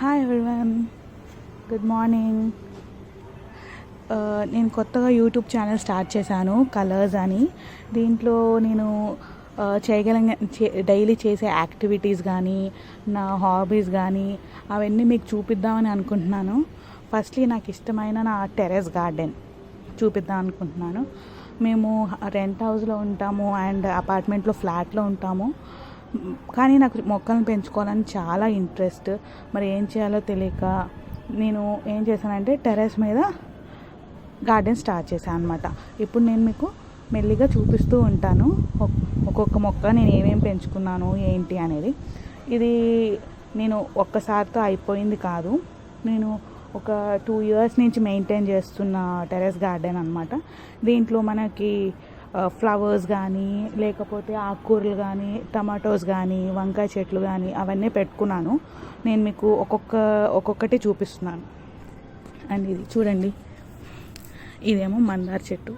Hi everyone, good morning. నేను కొత్తగా YouTube channel start చేశాను, కలర్స్ అని. దీంట్లో నేను డైలీ చేసే యాక్టివిటీస్ కానీ, నా హాబీస్ కానీ అవన్నీ మీకు చూపిద్దామని అనుకుంటున్నాను. ఫస్ట్లీ నాకు ఇష్టమైన నా టెర్రస్ గార్డెన్ చూపిద్దాం అనుకుంటున్నాను. మేము రెంట్ హౌస్లో ఉంటాము అండ్ అపార్ట్మెంట్లో ఫ్లాట్లో ఉంటాము. కానీ నాకు మొక్కలను పెంచుకోవాలని చాలా ఇంట్రెస్ట్. మరి ఏం చేయాలో తెలియక నేను ఏం చేశానంటే టెర్రస్ మీద గార్డెన్ స్టార్ట్ చేశాను అనమాట. ఇప్పుడు నేను మీకు మెల్లిగా చూపిస్తూ ఉంటాను ఒక్కొక్క మొక్క నేను ఏమేమి పెంచుకున్నాను ఏంటి అనేది. ఇది నేను ఒక్కసారితో అయిపోయింది కాదు, నేను ఒక 2 years నుంచి మెయింటైన్ చేస్తున్న టెర్రస్ గార్డెన్ అనమాట. దీంట్లో మనకి ఫ్లవర్స్ కానీ, లేకపోతే ఆకుకూరలు కానీ, టమాటోస్ కానీ, వంకాయ చెట్లు కానీ అవన్నీ పెట్టుకున్నాను. నేను మీకు ఒక్కొక్కటి చూపిస్తున్నాను. అండ్ ఇది చూడండి, ఇదేమో మందార చెట్టు.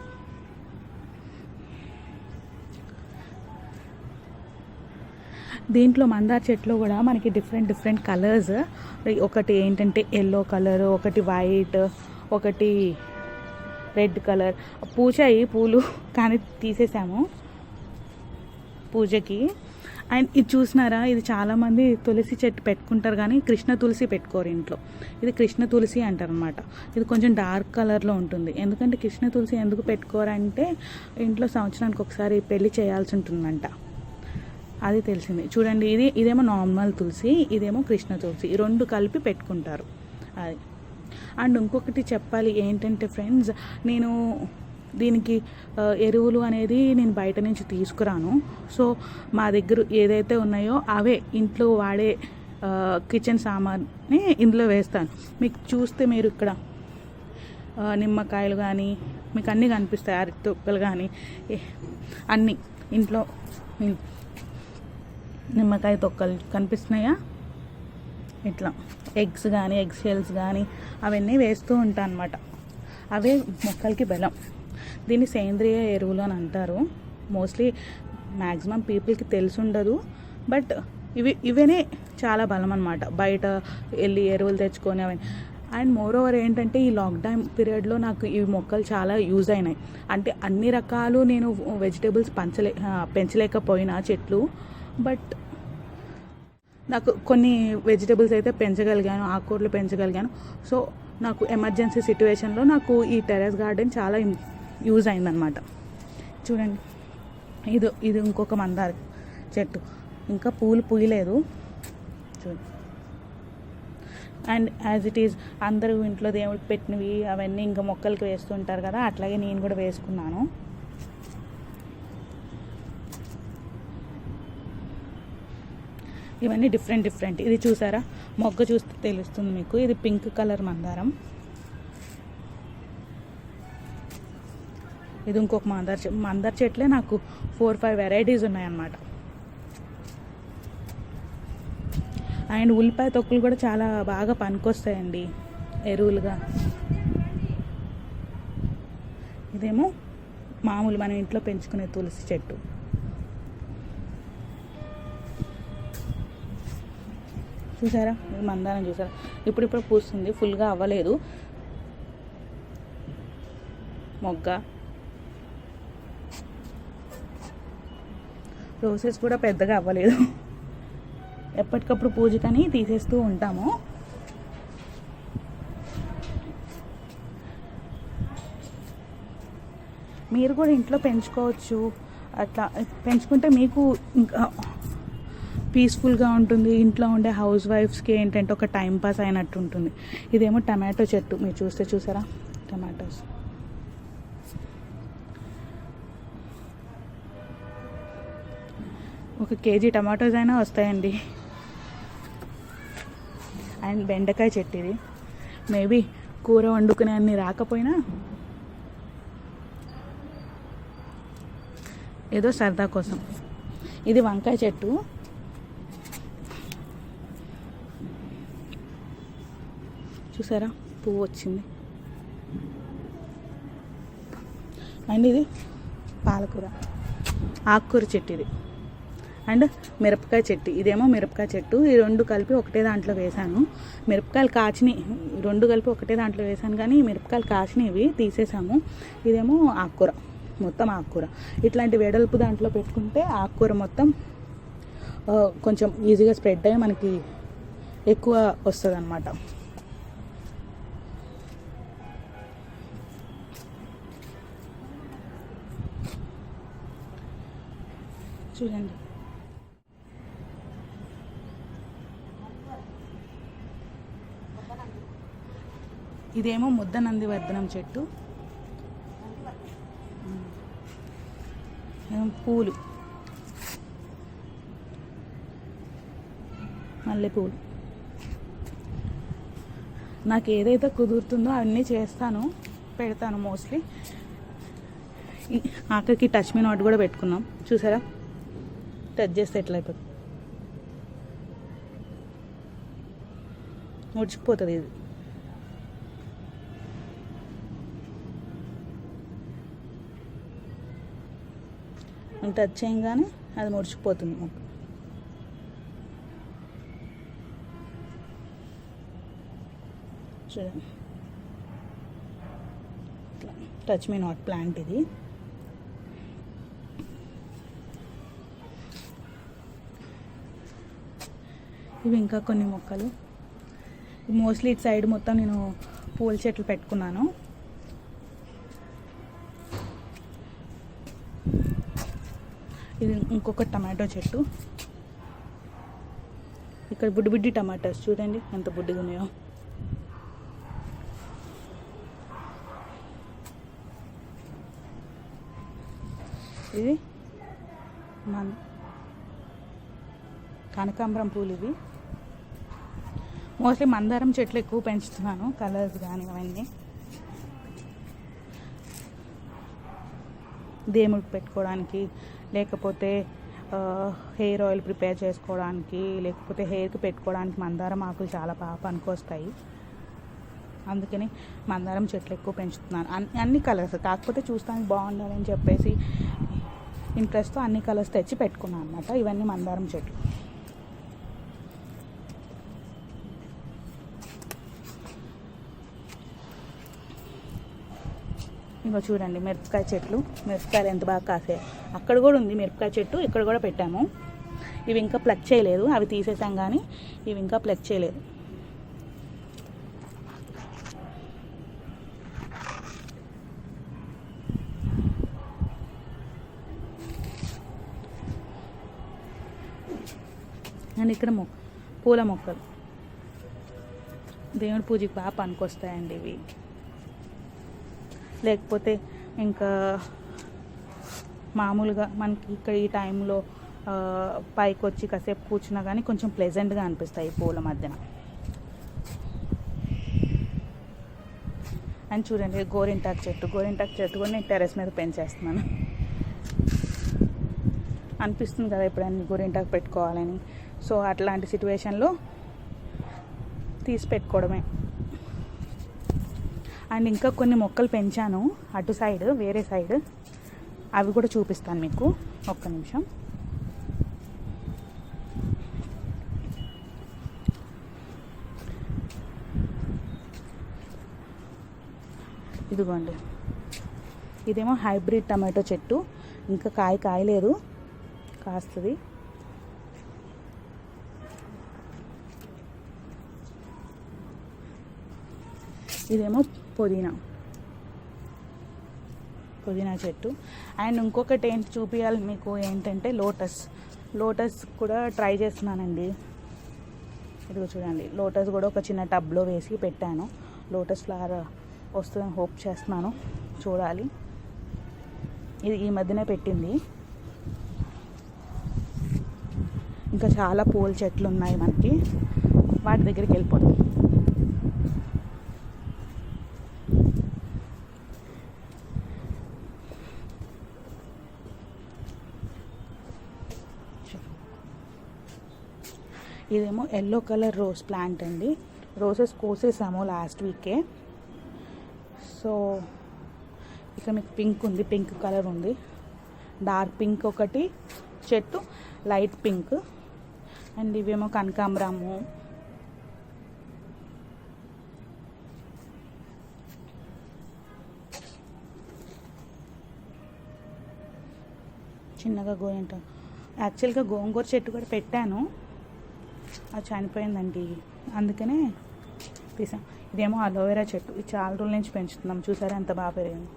దీంట్లో మందార చెట్లు కూడా మనకి డిఫరెంట్ కలర్స్. ఒకటి ఏంటంటే ఎల్లో కలర్, ఒకటి వైట్, ఒకటి రెడ్ కలర్. పూచాయి పూలు కానీ తీసేసాము పూజకి. అండ్ ఇది చూసినారా, ఇది చాలామంది తులసి చెట్టు పెట్టుకుంటారు కానీ కృష్ణ తులసి పెట్టుకోరు ఇంట్లో. ఇది కృష్ణ తులసి అంటారు అనమాట. ఇది కొంచెం డార్క్ కలర్లో ఉంటుంది. ఎందుకంటే కృష్ణ తులసి ఎందుకు పెట్టుకోరంటే ఇంట్లో సంవత్సరానికి ఒకసారి పెళ్లి చేయాల్సి ఉంటుందంట, అది తెలిసింది. చూడండి, ఇదేమో నార్మల్ తులసి, ఇదేమో కృష్ణ తులసి, ఈ 2 కలిపి పెట్టుకుంటారు అది. అండ్ ఇంకొకటి చెప్పాలి ఏంటంటే ఫ్రెండ్స్, నేను దీనికి ఎరువులు అనేది నేను బయట నుంచి తీసుకురాను. సో మా దగ్గర ఏదైతే ఉన్నాయో అవే ఇంట్లో వాడే కిచెన్ సామాన్ని ఇందులో వేస్తాను. మీకు చూస్తే మీరు ఇక్కడ నిమ్మకాయలు కానీ మీకు అన్నీ కనిపిస్తాయి, అరటి తొక్కలు కానీ అన్నీ ఇంట్లో. నిమ్మకాయ తొక్కలు కనిపిస్తున్నాయా, ఇట్లా ఎగ్స్ కానీ, ఎగ్ షెల్స్ కానీ అవన్నీ వేస్తూ ఉంటాను అనమాట. అవే మొక్కలకి బలం. దీన్ని సేంద్రియ ఎరువులు అని అంటారు. మోస్ట్లీ మ్యాక్సిమం పీపుల్కి తెలిసి ఉండదు, బట్ ఇవే చాలా బలం అనమాట. బయట వెళ్ళి ఎరువులు తెచ్చుకొని అవన్నీ. అండ్ మోర్ ఓవర్ ఏంటంటే ఈ లాక్డౌన్ పీరియడ్లో నాకు ఈ మొక్కలు చాలా యూజ్ అయినాయి. అంటే అన్ని రకాలు నేను వెజిటేబుల్స్ పెంచలేకపోయినా చెట్లు, బట్ నాకు కొన్ని వెజిటేబుల్స్ అయితే పెంచగలిగాను, ఆకుకూరలు పెంచగలిగాను. సో నాకు ఎమర్జెన్సీ సిచ్యువేషన్లో నాకు ఈ టెర్రస్ గార్డెన్ చాలా యూజ్ అయిందనమాట. చూడండి, ఇది ఇంకొక మందార చెట్టు, ఇంకా పూలు పూయలేదు చూడండి. అండ్ యాజ్ ఇట్ ఈజ్ అందరూ ఇంట్లో దేవుడికి పెట్టినవి అవన్నీ ఇంకా మొక్కలకి వేస్తుంటారు కదా, అట్లాగే నేను కూడా వేసుకున్నాను. ఇవన్నీ డిఫరెంట్. ఇది చూసారా, మొగ్గ చూస్తే తెలుస్తుంది మీకు, ఇది పింక్ కలర్ మందారం. ఇది ఇంకొక మందార చెట్లే నాకు 4-5 వెరైటీస్ ఉన్నాయన్నమాట. అండ్ ఉల్లిపాయ తొక్కులు కూడా చాలా బాగా పనికొస్తాయండి ఎరువులుగా. ఇదేమో మామూలు మనం ఇంట్లో పెంచుకునే తులసి చెట్టు. చూసారా, ఇది మందారం చూసారా, ఇప్పుడు పూస్తుంది, ఫుల్గా అవ్వలేదు మొగ్గ. రోసెస్ కూడా పెద్దగా అవ్వలేదు, ఎప్పటికప్పుడు పూజకని తీసేస్తూ ఉంటాము. మీరు కూడా ఇంట్లో పెంచుకోవచ్చు. అట్లా పెంచుకుంటే మీకు ఇంకా పీస్ఫుల్గా ఉంటుంది. ఇంట్లో ఉండే హౌస్ వైఫ్స్కి ఏంటంటే ఒక టైం పాస్ అయినట్టు ఉంటుంది. ఇదేమో టమాటో చెట్టు, మీరు చూసారా టమాటోస్. ఒక కేజీ టమాటోస్ అయినా వస్తాయండి. అండ్ బెండకాయ చెట్టు, ఇది మేబీ కూర వండుకునే అన్ని రాకపోయినా ఏదో సరదా కోసం. ఇది వంకాయ చెట్టు, చూసారా పువ్వు వచ్చింది. అండ్ ఇది పాలకూర, ఆకుకూర చెట్టు. ఇది అండ్ మిరపకాయ చెట్టు, ఇదేమో మిరపకాయ చెట్టు. ఈ రెండు కలిపి ఒకటే దాంట్లో వేశాను. మిరపకాయలు కాచినవి, రెండు కలిపి ఒకటే దాంట్లో వేశాను, కానీ మిరపకాయలు కాచినవి తీసేసాము. ఇదేమో ఆకుకూర, మొత్తం ఆకుకూర. ఇట్లాంటి వెడల్పు దాంట్లో పెట్టుకుంటే ఆకుకూర మొత్తం కొంచెం ఈజీగా స్ప్రెడ్ అయ్యి మనకి ఎక్కువ వస్తుంది అన్నమాట. చూడండి, ఇదేమో ముద్ద నందివర్ధనం చెట్టు, పూలు, మల్లెపూలు. నాకు ఏదైతే కుదురుతుందో అవన్నీ చేస్తాను, పెడతాను మోస్ట్లీ. ఆఖరికి టచ్ మీ నాట్ కూడా పెట్టుకున్నాం, చూసారా? టచ్ చేస్తే ఎట్లా అయిపోతుంది, ముడిచిపోతుంది ఇది. టచ్ చేయగానే అది ముడిచిపోతుంది మొక్క. చూడండి, టచ్ మీ నాట్ ప్లాంట్ ఇది. ఇవి ఇంకా కొన్ని మొక్కలు. మోస్ట్లీ ఇటు సైడ్ మొత్తం నేను పూల చెట్లు పెట్టుకున్నాను. ఇది ఇంకొక టమాటో చెట్టు. ఇక్కడ బుడ్డి బుడ్డి టమాటాస్ చూడండి ఎంత బుడ్డిగా ఉన్నాయో. ఇది కనకాంబరం పూలు. ఇవి మోస్ట్లీ మందారం చెట్లు ఎక్కువ పెంచుతున్నాను, కలర్స్ కానీ అవన్నీ. దేవుడికి పెట్టుకోవడానికి, లేకపోతే హెయిర్ ఆయిల్ ప్రిపేర్ చేసుకోవడానికి, లేకపోతే హెయిర్కి పెట్టుకోవడానికి మందారం ఆకులు చాలా బాగా పనికొస్తాయి. అందుకని మందారం చెట్లు ఎక్కువ పెంచుతున్నాను. అన్ని కలర్స్, కాకపోతే చూస్తానికి బాగుండాలని చెప్పేసి ఇంట్రెస్ట్తో అన్ని కలర్స్ తెచ్చి పెట్టుకున్నాను అనమాట. ఇవన్నీ మందారం చెట్లు. ఇంకా చూడండి మిరపకాయ చెట్లు, మిరపకాయలు ఎంత బాగా కాసాయి. అక్కడ కూడా ఉంది మిరపకాయ చెట్టు, ఇక్కడ కూడా పెట్టాము. ఇవి ఇంకా ప్లక్ చేయలేదు, అవి తీసేసాం, కానీ ఇవి ఇంకా ప్లక్ చేయలేదు. అండ్ ఇక్కడ పూల మొక్కలు దేవుడి పూజకి బాగా పనికొస్తాయండి ఇవి. లేకపోతే ఇంకా మామూలుగా మనకి ఇక్కడ ఈ టైంలో పైకి వచ్చి కాసేపు కూర్చున్నా కానీ కొంచెం ప్లెజెంట్గా అనిపిస్తాయి పూల మధ్యన. అండ్ చూడండి గోరింటాకు చెట్టు కూడా నేను టెర్రస్ మీద పెంచేస్తున్నాను. అనిపిస్తుంది కదా ఎప్పుడైనా గోరింటాకు పెట్టుకోవాలని. సో అట్లాంటి సిచ్యువేషన్లో తీసి పెట్టుకోవడమే. అండ్ ఇంకా కొన్ని మొక్కలు పెంచాను అటు సైడ్, వేరే సైడ్. అవి కూడా చూపిస్తాను మీకు, ఒక్క నిమిషం. ఇదిగోండి, ఇదేమో హైబ్రిడ్ టమాటో చెట్టు. ఇంకా కాయలేదు, కాస్తుంది. ఇదేమో పుదీనా చెట్టు. అండ్ ఇంకొకటి ఏంటి చూపించాలి మీకు ఏంటంటే లోటస్ కూడా ట్రై చేస్తున్నానండి. ఇదిగో చూడండి, లోటస్ కూడా ఒక చిన్న టబ్లో వేసి పెట్టాను. లోటస్ ఫ్లవర్ వస్తుందని హోప్ చేస్తున్నాను, చూడాలి. ఇది ఈ మధ్యనే పెట్టింది. ఇంకా చాలా పూల చెట్లు ఉన్నాయి మనకి, వాటి దగ్గరికి వెళ్ళిపోతాం. ఇదేమో ఎల్లో కలర్ రోజ్ ప్లాంట్ అండి. రోజెస్ కోసేసాము లాస్ట్ వీకే. సో ఇక్కడ మీకు పింక్ ఉంది, పింక్ కలర్ ఉంది, డార్క్ పింక్ ఒకటి చెట్టు. Light pink. అండ్ ఇవేమో కనకాంబరము, చిన్నగా గోరింట. యాక్చువల్గా గోంగూర చెట్టు కూడా పెట్టాను, అది చనిపోయిందండి, అందుకనే తీసాం. ఇదేమో అలోవెరా చెట్టు, ఇది చాలా రోజుల నుంచి పెంచుతున్నాం, చూసారా ఎంత బాగా పెరిగింది.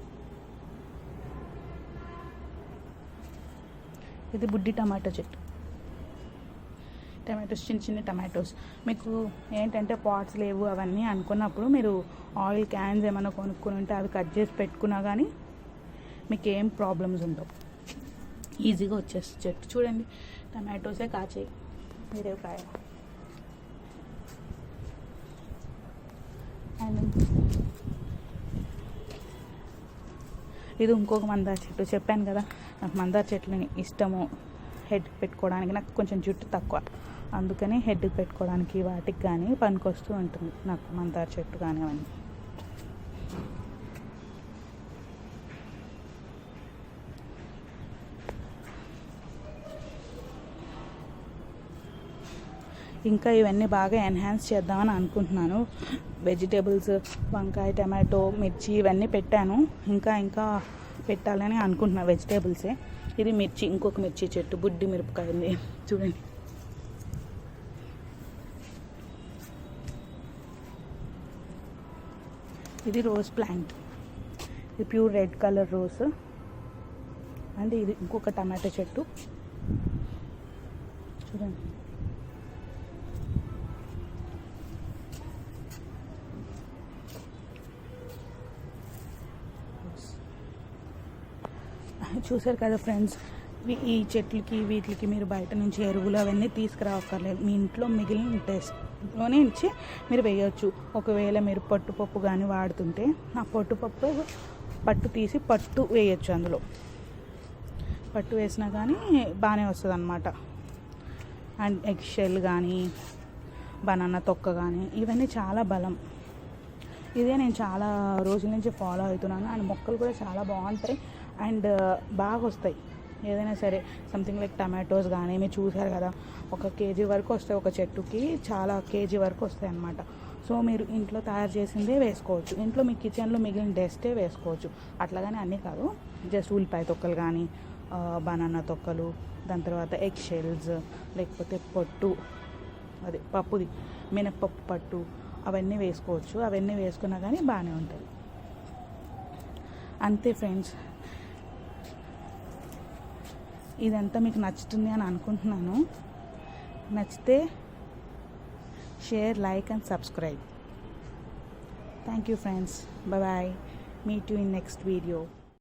ఇది బుడ్డి టమాటో చెట్టు, టమాటోస్, చిన్న చిన్న టమాటోస్. మీకు ఏంటంటే పాట్స్ లేవు అవన్నీ అనుకున్నప్పుడు మీరు ఆయిల్ క్యాన్స్ ఏమైనా కొనుక్కొని ఉంటే అవి కట్ చేసి పెట్టుకున్నా కానీ మీకు ఏం ప్రాబ్లమ్స్ ఉండవు, ఈజీగా వచ్చేస్తుంది చెట్టు. చూడండి టమాటోసే కాచాయి, మీరే కాయ. అండ్ ఇది ఇంకొక మందార చెట్టు. చెప్పాను కదా నాకు మందార చెట్లని ఇష్టము, హెడ్కి పెట్టుకోవడానికి. నాకు కొంచెం జుట్టు తక్కువ, అందుకని హెడ్కి పెట్టుకోవడానికి వాటికి కానీ పనికొస్తూ ఉంటుంది నాకు మందార చెట్టు కానీ అవన్నీ. ఇంకా ఇవన్నీ బాగా ఎన్హాన్స్ చేద్దామని అనుకుంటున్నాను. వెజిటేబుల్స్, వంకాయ, టమాటో, మిర్చి ఇవన్నీ పెట్టాను, ఇంకా పెట్టాలని అనుకుంటున్నాను వెజిటేబుల్సే. ఇది మిర్చి, ఇంకొక మిర్చి చెట్టు, బుడ్డి మిరపకాయ ఉంది చూడండి. ఇది రోజ్ ప్లాంట్, ఇది pure red colour rose. And ఇది ఇంకొక టమాటో చెట్టు చూడండి. చూసారు కదా ఫ్రెండ్స్, ఈ చెట్లకి వీటికి మీరు బయట నుంచి ఎరువులు అవన్నీ తీసుకురావక్కర్లేదు, మీ ఇంట్లో మిగిలిన టేస్ట్లోనే ఇచ్చి మీరు వేయచ్చు. ఒకవేళ మీరు పట్టుపప్పు కానీ వాడుతుంటే ఆ పట్టు తీసి పట్టు వేయచ్చు, అందులో పట్టు వేసినా కానీ బాగానే వస్తుంది అన్నమాట. అండ్ ఎగ్ షెల్ కానీ బనానా తొక్క కానీ ఇవన్నీ చాలా బలం. ఇదే నేను చాలా రోజుల నుంచి ఫాలో అవుతున్నాను. అండ్ మొక్కలు కూడా చాలా బాగుంటాయి అండ్ బాగా వస్తాయి. ఏదైనా సరే సంథింగ్ లైక్ టమాటోస్ కానీ మీరు చూసారు కదా, 1 kg వరకు వస్తాయి ఒక చెట్టుకి, చాలా kg వరకు వస్తాయి అన్నమాట. సో మీరు ఇంట్లో తయారు చేసిందే వేసుకోవచ్చు, ఇంట్లో మీ కిచెన్లో మిగిలిన డస్టే వేసుకోవచ్చు. అట్లాగానే అన్నీ కాదు, జస్ట్ ఉల్లిపాయ తొక్కలు కానీ, బనానా తొక్కలు, దాని తర్వాత ఎగ్ షెల్స్, లేకపోతే పొట్టు, అదే పప్పుది మినప్పప్పు పట్టు, అవన్నీ వేసుకోవచ్చు. అవన్నీ వేసుకున్నా కానీ బాగానే ఉంటుంది. అంతే ఫ్రెండ్స్, ఇదంతా మీకు నచ్చుతుంది అని అనుకుంటున్నాను. నచ్చితే share, like and subscribe. Thank you friends, bye. Meet you in next video.